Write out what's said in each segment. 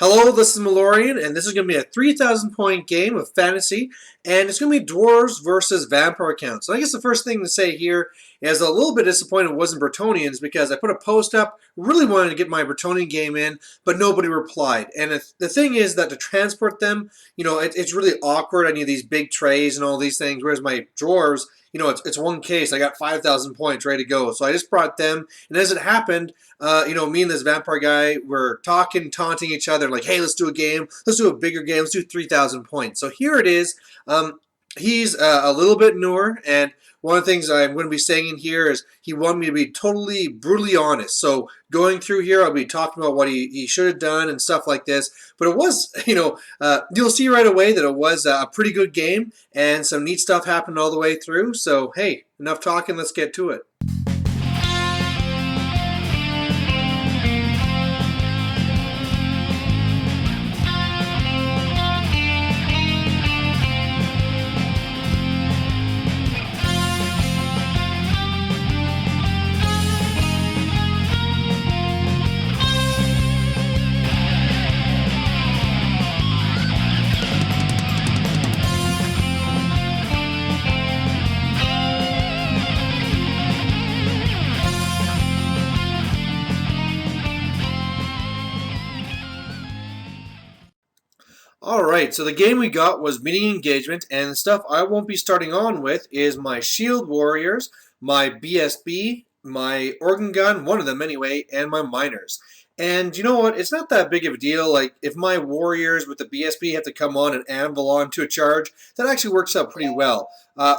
Hello, this is Malorian, and this is going to be a 3,000 point game of fantasy, and it's going to be Dwarves versus Vampire Counts. So I guess the first thing to say here is a little bit disappointed it wasn't Bretonnians because I put a post up, really wanted to get my Bretonnian game in, but nobody replied. And the thing is that to transport them, it's really awkward. I need these big trays and all these things, whereas my Dwarves, it's one case. I got 5,000 points ready to go. So I just brought them. And as it happened, me and this vampire guy were talking, taunting each other, like, hey, let's do a game. Let's do a bigger game. Let's do 3,000 points. So here it is. He's a little bit newer, and one of the things I'm going to be saying in here is he wanted me to be totally brutally honest. So going through here, I'll be talking about what he should have done and stuff like this. But it was, you'll see right away that it was a pretty good game, and some neat stuff happened all the way through. So, hey, enough talking. Let's get to it. Alright, so the game we got was Meeting Engagement, and the stuff I won't be starting on with is my Shield Warriors, my BSB, my Organ Gun, one of them anyway, and my Miners. And you know what? It's not that big of a deal. Like, if my Warriors with the BSB have to come on and anvil onto a charge, that actually works out pretty well.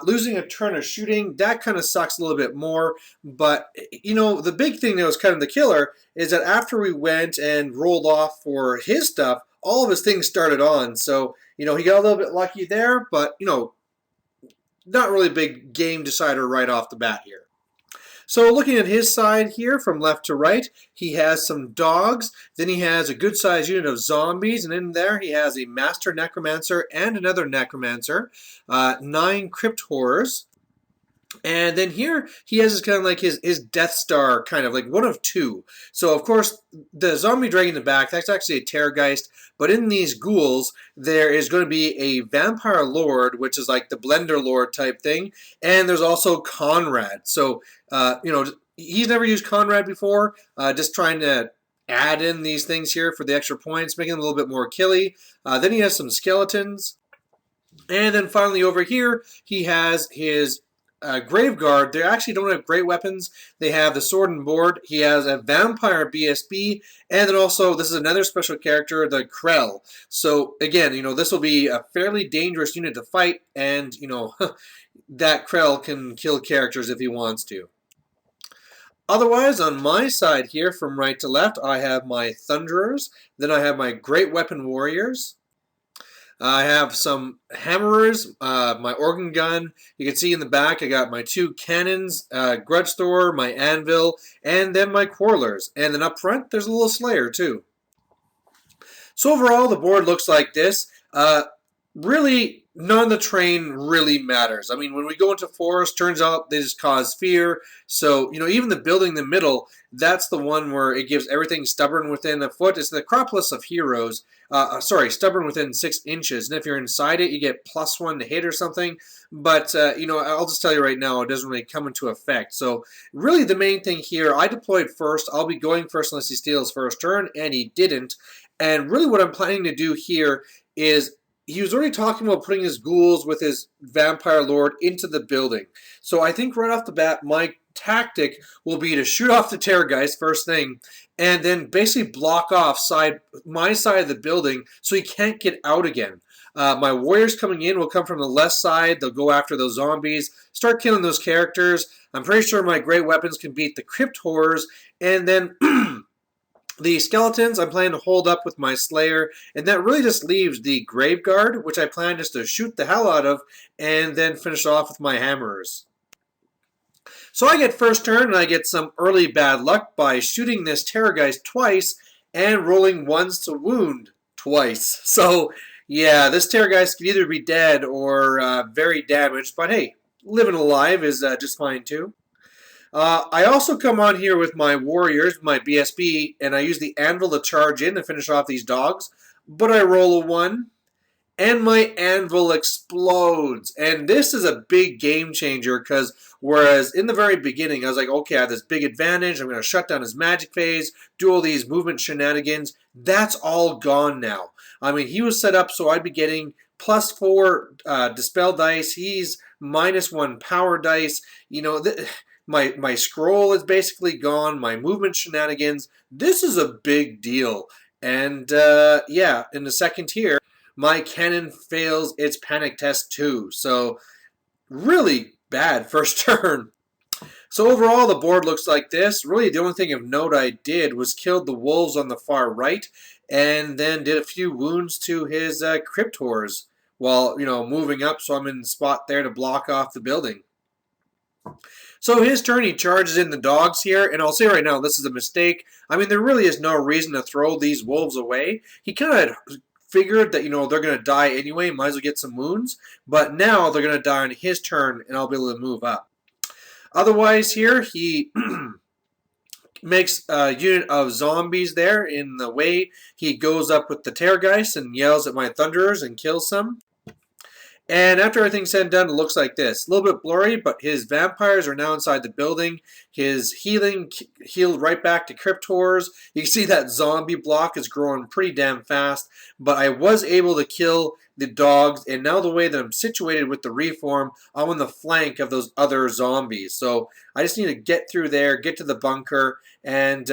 Losing a turn of shooting, that kind of sucks a little bit more. But, the big thing that was kind of the killer is that after we went and rolled off for his stuff, all of his things started on. So, he got a little bit lucky there, but, not really a big game decider right off the bat here. So looking at his side here from left to right, he has some dogs, then he has a good sized unit of zombies, and in there he has a master necromancer and another necromancer, 9 crypt horrors. And then here he has kind of like his Death Star, kind of like one of two. So of course the zombie dragon in the back, that's actually a Terrorgeist. But in these ghouls, there is going to be a vampire lord, which is like the blender lord type thing. And there's also Conrad. So, he's never used Conrad before. Just trying to add in these things here for the extra points, making it a little bit more killy. Then he has some skeletons. And then finally over here, he has his Grave Guard. They actually don't have great weapons. They have the sword and board. He has a vampire BSB, and then also this is another special character, the Krell. So again, this will be a fairly dangerous unit to fight, and that Krell can kill characters if he wants to. Otherwise, on my side here, from right to left, I have my Thunderers. Then I have my Great Weapon Warriors. I have some hammerers, my organ gun. You can see in the back I got my 2 cannons, Grudge Thor, my anvil, and then my quarrelers. And then up front there's a little slayer too. So overall the board looks like this. Really, none of the terrain really matters. I mean, when we go into forest, turns out they just cause fear. So, even the building in the middle, that's the one where it gives everything stubborn within a foot. It's the Acropolis of Heroes. Stubborn within 6 inches. And if you're inside it, you get +1 to hit or something. But, I'll just tell you right now, it doesn't really come into effect. So, really the main thing here, I deployed first. I'll be going first unless he steals first turn, and he didn't. And really what I'm planning to do here is he was already talking about putting his ghouls with his vampire lord into the building. So I think right off the bat, my tactic will be to shoot off the Terrorgeist first thing, and then basically block off my side of the building so he can't get out again. My warriors coming in will come from the left side. They'll go after those zombies, start killing those characters. I'm pretty sure my great weapons can beat the crypt horrors, and then the skeletons I'm planning to hold up with my Slayer, and that really just leaves the Grave Guard, which I plan just to shoot the hell out of, and then finish off with my Hammerers. So I get first turn, and I get some early bad luck by shooting this Terrorgeist twice, and rolling 1s to wound twice. So, yeah, this Terrorgeist could either be dead or very damaged, but hey, living alive is just fine too. I also come on here with my warriors, my BSB, and I use the anvil to charge in to finish off these dogs. But I roll a 1, and my anvil explodes. And this is a big game changer because whereas in the very beginning I was like, okay, I have this big advantage. I'm going to shut down his magic phase, do all these movement shenanigans. That's all gone now. I mean, he was set up so I'd be getting +4 dispel dice. He's -1 power dice. You know, my scroll is basically gone. My movement shenanigans. This is a big deal. And yeah, in the second tier, my cannon fails its panic test too. So really bad first turn. So overall, the board looks like this. Really, the only thing of note I did was killed the wolves on the far right, and then did a few wounds to his cryptors while moving up. So I'm in the spot there to block off the building. So his turn, he charges in the dogs here, and I'll say right now, this is a mistake. I mean, there really is no reason to throw these wolves away. He kind of figured that, they're going to die anyway, might as well get some wounds, but now they're going to die on his turn, and I'll be able to move up. Otherwise here, he makes a unit of zombies there in the way. He goes up with the Terrorgeist and yells at my Thunderers and kills some. And after everything's said and done, it looks like this. A little bit blurry, but his vampires are now inside the building. His healing healed right back to Cryptors. You can see that zombie block is growing pretty damn fast. But I was able to kill the dogs, and now the way that I'm situated with the reform, I'm on the flank of those other zombies. So I just need to get through there, get to the bunker, and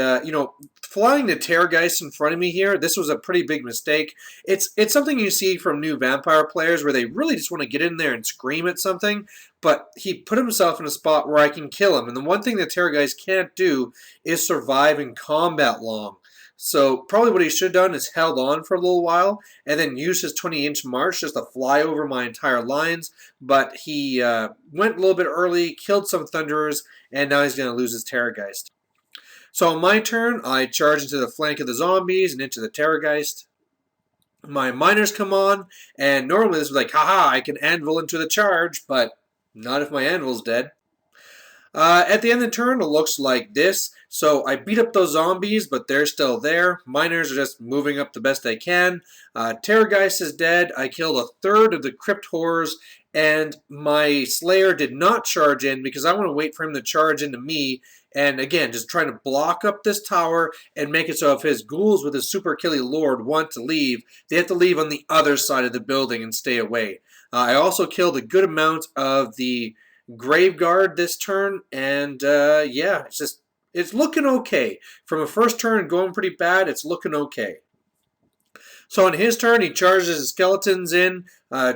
flying the Terrorgeist in front of me here, this was a pretty big mistake. It's something you see from new vampire players where they really just want to get in there and scream at something, but he put himself in a spot where I can kill him. And the one thing the Terrorgeist can't do is survive in combat long. So probably what he should have done is held on for a little while and then used his 20-inch march just to fly over my entire lines. But he went a little bit early, killed some Thunderers, and now he's going to lose his Terrorgeist. So on my turn, I charge into the flank of the zombies and into the Terrorgeist. My miners come on, and normally this is like, haha, I can anvil into the charge, but not if my anvil's dead. At the end of the turn, it looks like this. So I beat up those zombies, but they're still there. Miners are just moving up the best they can. Terrorgeist is dead. I killed a third of the Crypt Horrors, and my Slayer did not charge in because I want to wait for him to charge into me. And again, just trying to block up this tower and make it so if his ghouls with his Super Killy Lord want to leave, they have to leave on the other side of the building and stay away. I also killed a good amount of the Graveguard this turn, and yeah, it's looking okay. From a first turn going pretty bad, it's looking okay. So on his turn, he charges his skeletons in,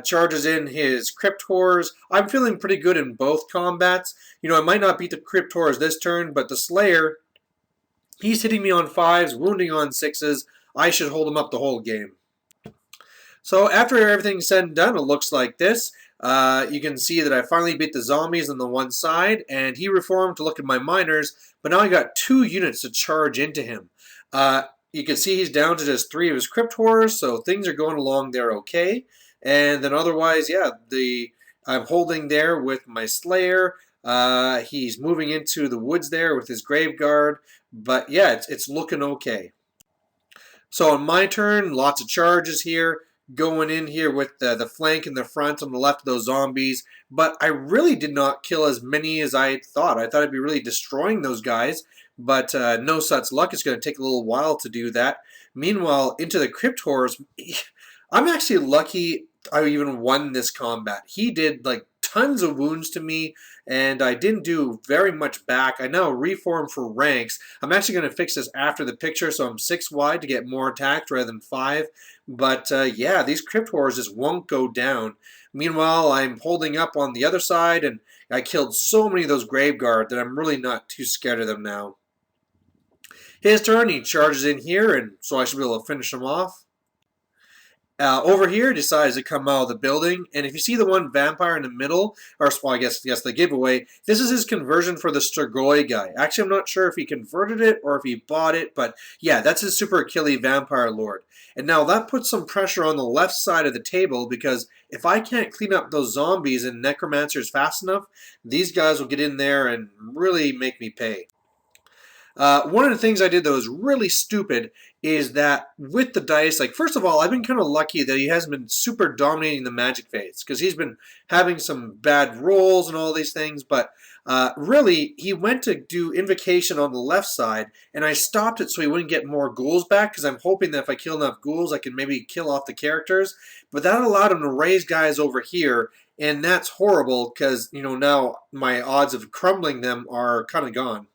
charges in his Crypt Horrors. I'm feeling pretty good in both combats. I might not beat the Crypt Horrors this turn, but the Slayer, he's hitting me on 5s, wounding on 6s. I should hold him up the whole game. So after everything's said and done, it looks like this. You can see that I finally beat the zombies on the one side, and he reformed to look at my miners, but now I got 2 units to charge into him. You can see he's down to just 3 of his Crypt Horrors, so things are going along there okay. And then otherwise, yeah, I'm holding there with my Slayer. He's moving into the woods there with his Graveguard, but yeah, it's looking okay. So on my turn, lots of charges here. Going in here with the flank and the front on the left of those zombies, but I really did not kill as many as I thought. I thought I'd be really destroying those guys, but no such luck. It's going to take a little while to do that. Meanwhile, into the Crypt Horrors, I'm actually lucky I even won this combat. He did like tons of wounds to me, and I didn't do very much back. I now reform for ranks. I'm actually going to fix this after the picture, so I'm 6 wide to get more attacked rather than 5. But yeah, these Crypt Horrors just won't go down. Meanwhile, I'm holding up on the other side, and I killed so many of those Graveguard that I'm really not too scared of them now. His turn, he charges in here, and so I should be able to finish him off. Over here, decides to come out of the building, and if you see the one vampire in the middle, or well, I guess the giveaway, this is his conversion for the Strigoi guy. Actually, I'm not sure if he converted it or if he bought it, but yeah, that's his Super Achille Vampire Lord. And now that puts some pressure on the left side of the table because if I can't clean up those zombies and necromancers fast enough, these guys will get in there and really make me pay. One of the things I did that was really stupid is that with the dice, like first of all, I've been kind of lucky that he hasn't been super dominating the magic phase because he's been having some bad rolls and all these things. But really, he went to do invocation on the left side, and I stopped it so he wouldn't get more ghouls back because I'm hoping that if I kill enough ghouls, I can maybe kill off the characters. But that allowed him to raise guys over here, and that's horrible because now my odds of crumbling them are kind of gone.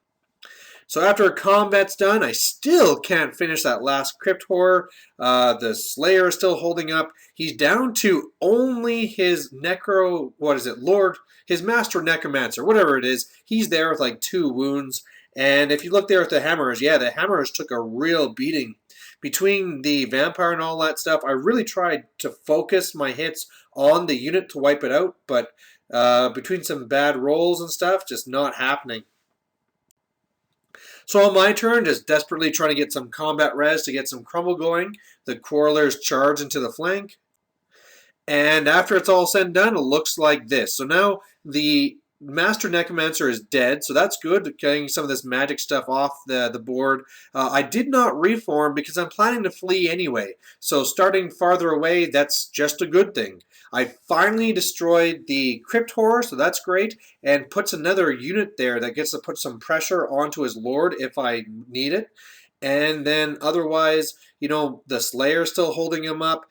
So after combat's done, I still can't finish that last Crypt Horror. The Slayer is still holding up. He's down to only his Lord, his Master Necromancer, whatever it is. He's there with like 2 wounds. And if you look there at the Hammers, yeah, the Hammers took a real beating. Between the Vampire and all that stuff, I really tried to focus my hits on the unit to wipe it out. But between some bad rolls and stuff, just not happening. So on my turn, just desperately trying to get some combat res to get some crumble going. The Quarrelers charge into the flank. And after it's all said and done, it looks like this. So now the Master Necromancer is dead, so that's good, getting some of this magic stuff off the board. I did not reform because I'm planning to flee anyway. So starting farther away, that's just a good thing. I finally destroyed the Crypt Horror, so that's great, and puts another unit there that gets to put some pressure onto his Lord if I need it. And then otherwise, the Slayer still holding him up.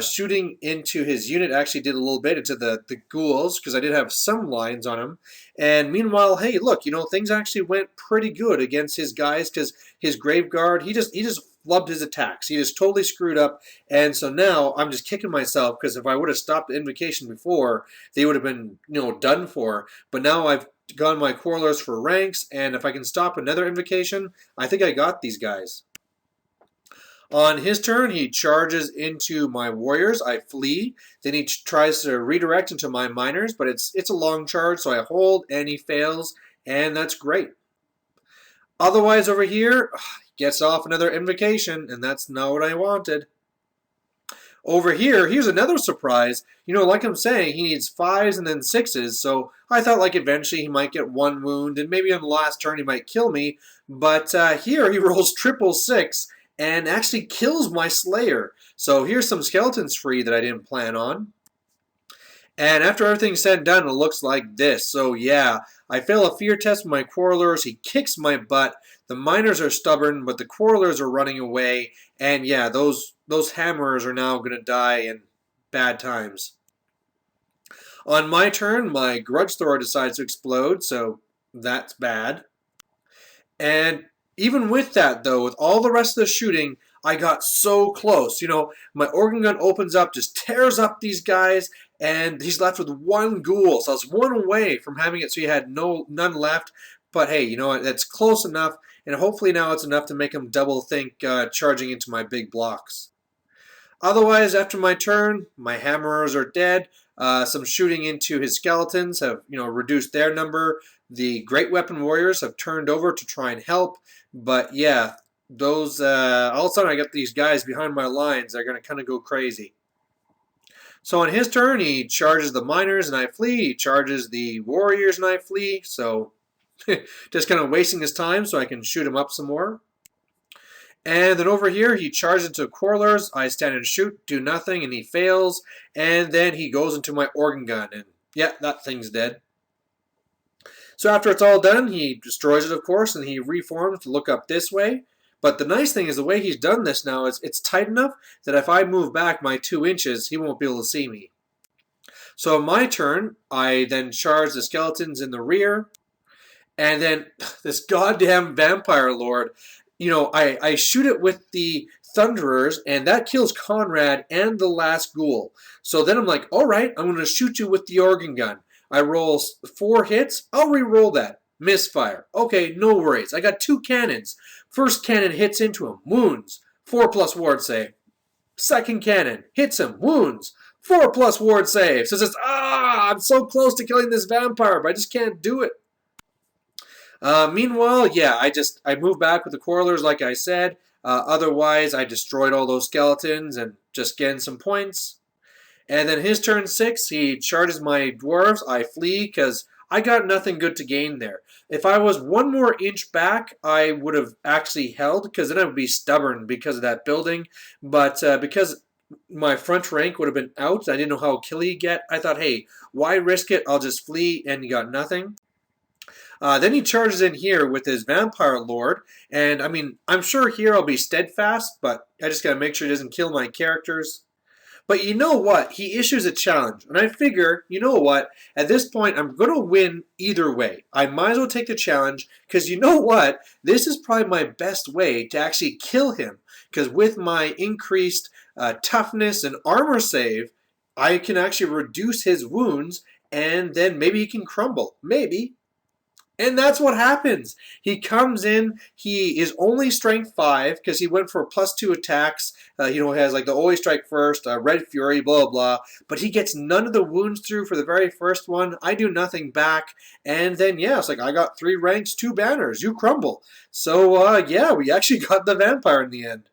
Shooting into his unit actually did a little bit into the ghouls because I did have some lines on him. And meanwhile, hey, look, things actually went pretty good against his guys because his Grave Guard, he just flubbed his attacks. He just totally screwed up. And so now I'm just kicking myself because if I would have stopped the invocation before, they would have been, done for. But now I've gone my Quarrelers for ranks, and if I can stop another invocation, I think I got these guys. On his turn, he charges into my warriors. I flee. Then he tries to redirect into my miners, but it's a long charge, so I hold, and he fails, and that's great. Otherwise, over here, he gets off another invocation, and that's not what I wanted. Over here, here's another surprise. Like I'm saying, he needs 5s and then 6s, so I thought like eventually he might get 1 wound, and maybe on the last turn he might kill me, but here he rolls 666, and actually kills my Slayer. So here's some skeletons free that I didn't plan on. And after everything's said and done, it looks like this. So yeah, I fail a fear test with my Quarrelers. He kicks my butt. The miners are stubborn, but the Quarrelers are running away. And yeah, those Hammers are now going to die in bad times. On my turn, my Grudge Thrower decides to explode, so that's bad. And even with that, though, with all the rest of the shooting, I got so close. My organ gun opens up, just tears up these guys, and he's left with 1 ghoul. So I was 1 away from having it so he had none left. But hey, that's close enough, and hopefully now it's enough to make him double think charging into my big blocks. Otherwise, after my turn, my Hammerers are dead. Some shooting into his skeletons have, reduced their number. The Great Weapon Warriors have turned over to try and help. But yeah, those all of a sudden I got these guys behind my lines. They're going to kind of go crazy. So on his turn, he charges the miners and I flee. He charges the warriors and I flee. So just kind of wasting his time so I can shoot him up some more. And then over here, he charges into Quarrelers. I stand and shoot, do nothing, and he fails. And then he goes into my organ gun, and yeah, that thing's dead. So after it's all done, he destroys it, of course, and he reforms to look up this way. But the nice thing is the way he's done this now is it's tight enough that if I move back my 2 inches, he won't be able to see me. So on my turn, I then charge the skeletons in the rear. And then this goddamn Vampire Lord, I shoot it with the Thunderers, and that kills Conrad and the last ghoul. So then I'm like, all right, I'm going to shoot you with the organ gun. I roll 4 hits. I'll re-roll that. Misfire. Okay, no worries. I got 2 cannons. First cannon hits into him. Wounds. 4+ ward save. Second cannon hits him, wounds. 4+ ward save. So it's I'm so close to killing this vampire, but I just can't do it. Meanwhile, yeah, I moved back with the quarrelers, like I said. Otherwise, I destroyed all those skeletons and just getting some points. And then his turn 6, he charges my dwarves. I flee because I got nothing good to gain there. If I was 1 more inch back, I would have actually held because then I would be stubborn because of that building. But because my front rank would have been out, I didn't know how kill you get. I thought, hey, why risk it? I'll just flee, and you got nothing. Then he charges in here with his Vampire Lord, and I mean, I'm sure here I'll be steadfast, but I just gotta make sure he doesn't kill my characters. But you know what? He issues a challenge, and I figure, you know what? At this point, I'm going to win either way. I might as well take the challenge, because you know what? This is probably my best way to actually kill him, because with my increased toughness and armor save, I can actually reduce his wounds, and then maybe he can crumble. Maybe. And that's what happens. He comes in, he is only strength 5 because he went for +2 attacks. Has like the always strike first, red fury, blah, blah. But he gets none of the wounds through for the very first one. I do nothing back. And then, yeah, it's like I got 3 ranks, 2 banners. You crumble. So, yeah, we actually got the vampire in the end.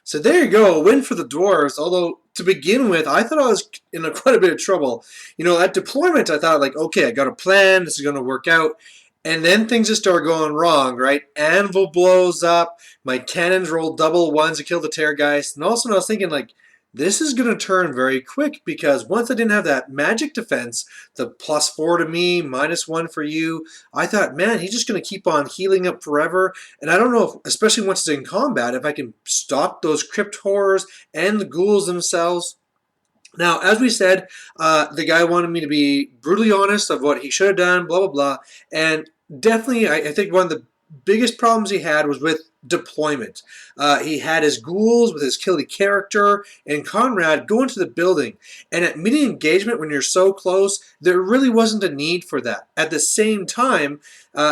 So there you go, a win for the Dwarves. Although, to begin with, I thought I was in quite a bit of trouble. At deployment, I thought, like, okay, I got a plan, this is going to work out. And then things just start going wrong, right? Anvil blows up, my cannons roll double ones to kill the Terrorgeist. And also I was thinking, like, this is going to turn very quick because once I didn't have that magic defense, the +4 to me, -1 for you, I thought, man, he's just going to keep on healing up forever. And I don't know, if, especially once it's in combat, if I can stop those crypt horrors and the ghouls themselves. Now, as we said, the guy wanted me to be brutally honest of what he should have done, blah, blah, blah. And definitely, I think one of the biggest problems he had was with deployment. He had his ghouls with his killy character and Conrad go into the building. And at meeting engagement, when you're so close, there really wasn't a need for that. At the same time,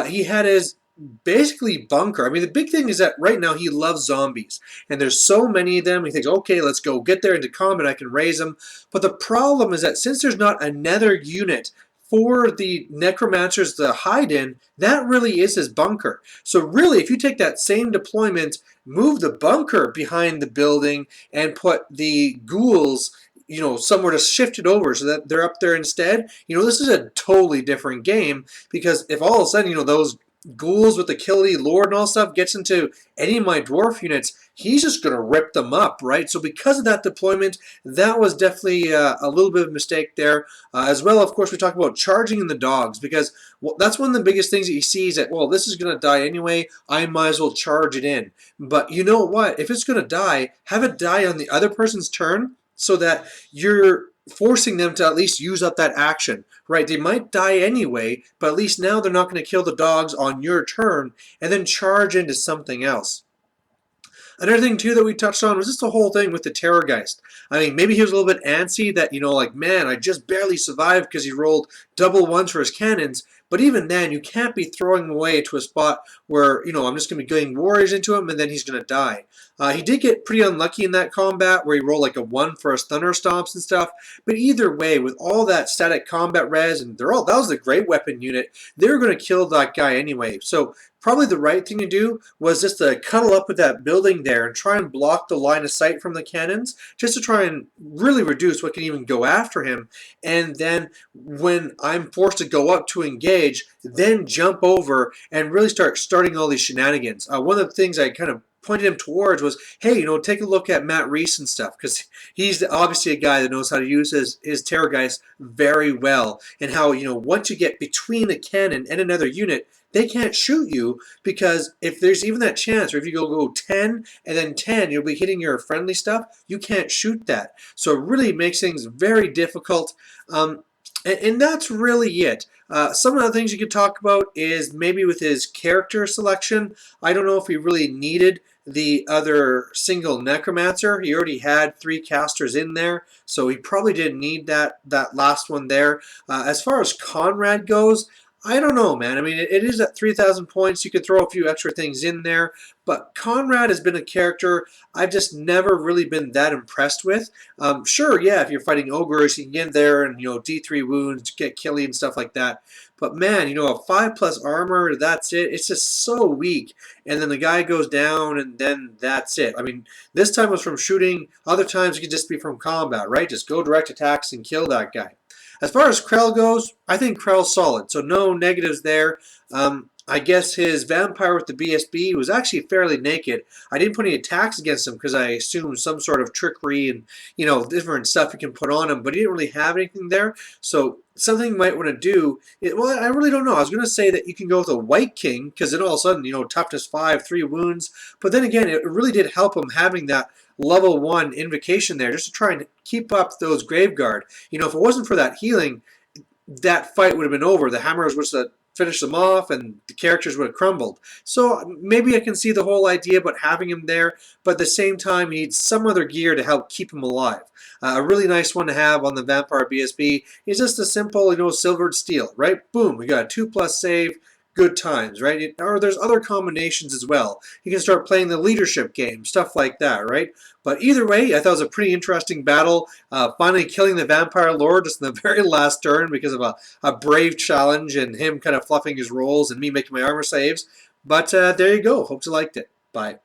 he had his basically bunker. I mean, the big thing is that right now he loves zombies, and there's so many of them. He thinks, okay, let's go get there into combat. I can raise them. But the problem is that since there's not another unit for the necromancers to hide in, that really is his bunker. So really, if you take that same deployment, move the bunker behind the building, and put the ghouls somewhere to shift it over so that they're up there instead, this is a totally different game. Because if all of a sudden, those ghouls with the killy lord and all stuff gets into any of my dwarf units, he's just going to rip them up, right? So because of that deployment, that was definitely a little bit of a mistake there. As well, of course, we talk about charging in the dogs because that's one of the biggest things that you see is that, well, this is going to die anyway, I might as well charge it in. But you know what? If it's going to die, have it die on the other person's turn so that you're forcing them to at least use up that action, right? They might die anyway, but at least now they're not going to kill the dogs on your turn and then charge into something else. Another thing, too, that we touched on was just the whole thing with the Terrorgeist. I mean, maybe he was a little bit antsy that, like, man, I just barely survived because he rolled double ones for his cannons. But even then, you can't be throwing him away to a spot where, I'm just going to be getting warriors into him and then he's going to die. He did get pretty unlucky in that combat where he rolled like a 1 for his thunder stomps and stuff. But either way, with all that static combat res, and that was a great weapon unit, they were going to kill that guy anyway. So probably the right thing to do was just to cuddle up with that building there and try and block the line of sight from the cannons, just to try and really reduce what can even go after him. And then when I'm forced to go up to engage, then jump over and really starting all these shenanigans. One of the things I kind of pointed him towards was, hey, take a look at Matt Reese and stuff, because he's obviously a guy that knows how to use his Terrorgeist very well, and how, once you get between a cannon and another unit, they can't shoot you, because if there's even that chance, or if you go 10 and then 10, you'll be hitting your friendly stuff, you can't shoot that. So it really makes things very difficult. And that's really it. Some of the things you could talk about is maybe with his character selection. I don't know if he really needed the other single necromancer. He already had 3 casters in there, so he probably didn't need that last one there. As far as Conrad goes, I don't know, man. I mean, it is at 3,000 points. You could throw a few extra things in there, but Conrad has been a character I've just never really been that impressed with. Sure, yeah, if you're fighting ogres, you can get in there and D3 wounds, get killy and stuff like that. But man, a 5+ armor, that's it. It's just so weak. And then the guy goes down, and then that's it. I mean, this time was from shooting. Other times it could just be from combat, right? Just go direct attacks and kill that guy. As far as Krell goes, I think Krell's solid, so no negatives there. I guess his vampire with the BSB was actually fairly naked. I didn't put any attacks against him because I assumed some sort of trickery and different stuff you can put on him, but he didn't really have anything there. So something you might want to do. Well, I really don't know. I was going to say that you can go with a White King because then all of a sudden, toughness 5, 3 wounds. But then again, it really did help him having that level 1 invocation there just to try and keep up those Graveguard. If it wasn't for that healing, that fight would have been over. The hammers would have finished them off and the characters would have crumbled. So maybe I can see the whole idea about having him there, but at the same time, he needs some other gear to help keep him alive. A really nice one to have on the Vampire BSB is just a simple, silvered steel, right? Boom, we got a 2+ save, good times, right? Or there's other combinations as well. You can start playing the leadership game, stuff like that, right? But either way, I thought it was a pretty interesting battle. Finally killing the Vampire Lord just in the very last turn because of a brave challenge and him kind of fluffing his rolls and me making my armor saves. But there you go. Hope you liked it. Bye.